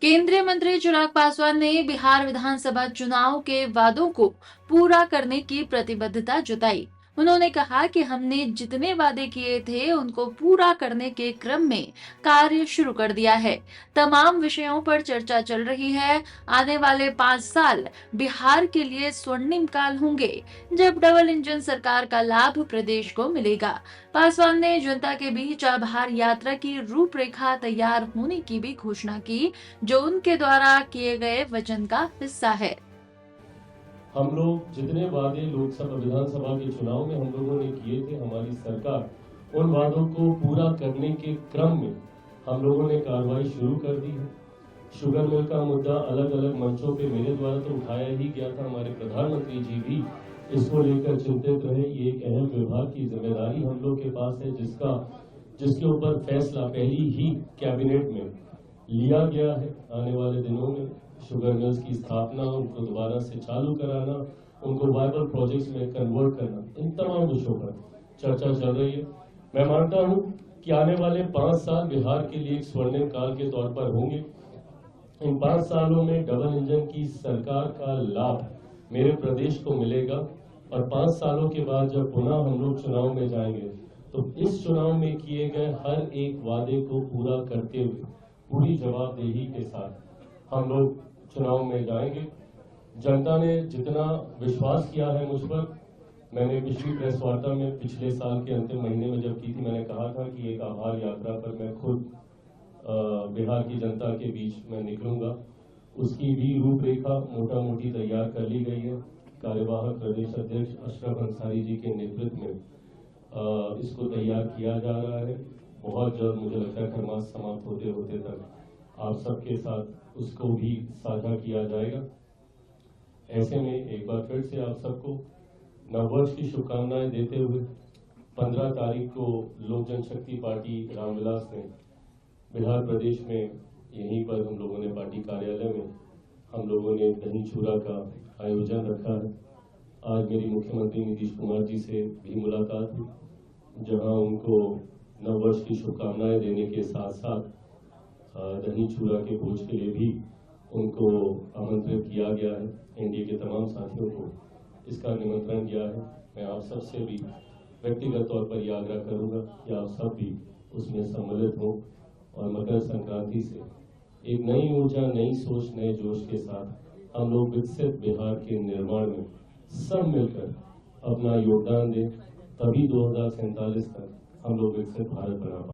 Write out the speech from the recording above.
केंद्रीय मंत्री चिराग पासवान ने बिहार विधानसभा चुनाव के वादों को पूरा करने की प्रतिबद्धता जताई। उन्होंने कहा कि हमने जितने वादे किए थे उनको पूरा करने के क्रम में कार्य शुरू कर दिया है। तमाम विषयों पर चर्चा चल रही है। आने वाले 5 साल बिहार के लिए स्वर्णिम काल होंगे, जब डबल इंजन सरकार का लाभ प्रदेश को मिलेगा। पासवान ने जनता के बीच आभार यात्रा की रूपरेखा तैयार होने की भी घोषणा की, जो उनके द्वारा किए गए वचन का हिस्सा है। हम लोग जितने वादे लोकसभा विधानसभा के चुनाव में हम लोगों ने किए थे, हमारी सरकार उन वादों को पूरा करने के क्रम में हम लोगों ने कार्रवाई शुरू कर दी है। शुगर मिल का मुद्दा अलग अलग मंचों पे मेरे द्वारा तो उठाया ही गया था। हमारे प्रधानमंत्री जी भी इसको लेकर चिंतित रहे। ये एक अहम विभाग की जिम्मेदारी हम लोग के पास है, जिसके ऊपर फैसला पहली ही कैबिनेट में लिया गया है। आने वाले दिनों में शुगर मिल्स की स्थापना, उनको दोबारा से चालू कराना, उनको वायबल प्रोजेक्ट्स में कन्वर्ट करना, इन तमाम विषयों पर चर्चा चल रही है। मैं मानता हूं कि आने वाले 5 साल बिहार के लिए एक स्वर्णिम काल के तौर पर होंगे। इन 5 सालों में डबल इंजन की सरकार का लाभ मेरे प्रदेश को मिलेगा और 5 सालों के बाद जब पुनः हम लोग चुनाव में जाएंगे तो इस चुनाव में किए गए हर एक वादे को पूरा करते हुए पूरी जवाबदेही के साथ हम लोग चुनाव में जाएंगे। जनता ने जितना विश्वास किया है मुझ पर, मैंने पिछली प्रेस वार्ता में पिछले साल के अंतिम महीने में जब की थी, मैंने कहा था कि एक आभार यात्रा पर मैं खुद बिहार की जनता के बीच में निकलूंगा। उसकी भी रूपरेखा मोटा मोटी तैयार कर ली गई है। कार्यवाहक प्रदेश अध्यक्ष अशरफ अंसारी जी के नेतृत्व में इसको तैयार किया जा रहा है। बहुत जल्द मुझे लगता है खरमास समाप्त होते होते तक आप सबके साथ उसको भी साझा किया जाएगा। ऐसे में एक बार फिर से आप सबको नववर्ष की शुभकामनाएं देते हुए 15 तारीख को लोक जनशक्ति पार्टी रामविलास ने बिहार प्रदेश में यहीं पर हम लोगों ने पार्टी कार्यालय में हम लोगों ने दही चूरा का आयोजन रखा है। आज मेरी मुख्यमंत्री नीतीश कुमार जी से भी मुलाकात हुई, जहां उनको नववर्ष की शुभकामनाएं देने के साथ साथ दही चूरा के भोज के लिए भी उनको आमंत्रित किया गया है। एनडीए के तमाम साथियों को इसका निमंत्रण दिया है। मैं आप सबसे भी व्यक्तिगत तौर पर यह आग्रह करूंगा कि आप सब भी उसमें सम्मिलित हों और मकर संक्रांति से एक नई ऊर्जा, नई सोच, नए जोश के साथ हम लोग विकसित बिहार के निर्माण में सब मिलकर अपना योगदान दें। तभी 2047 तक हम लोग विकसित भारत बना पाएंगे।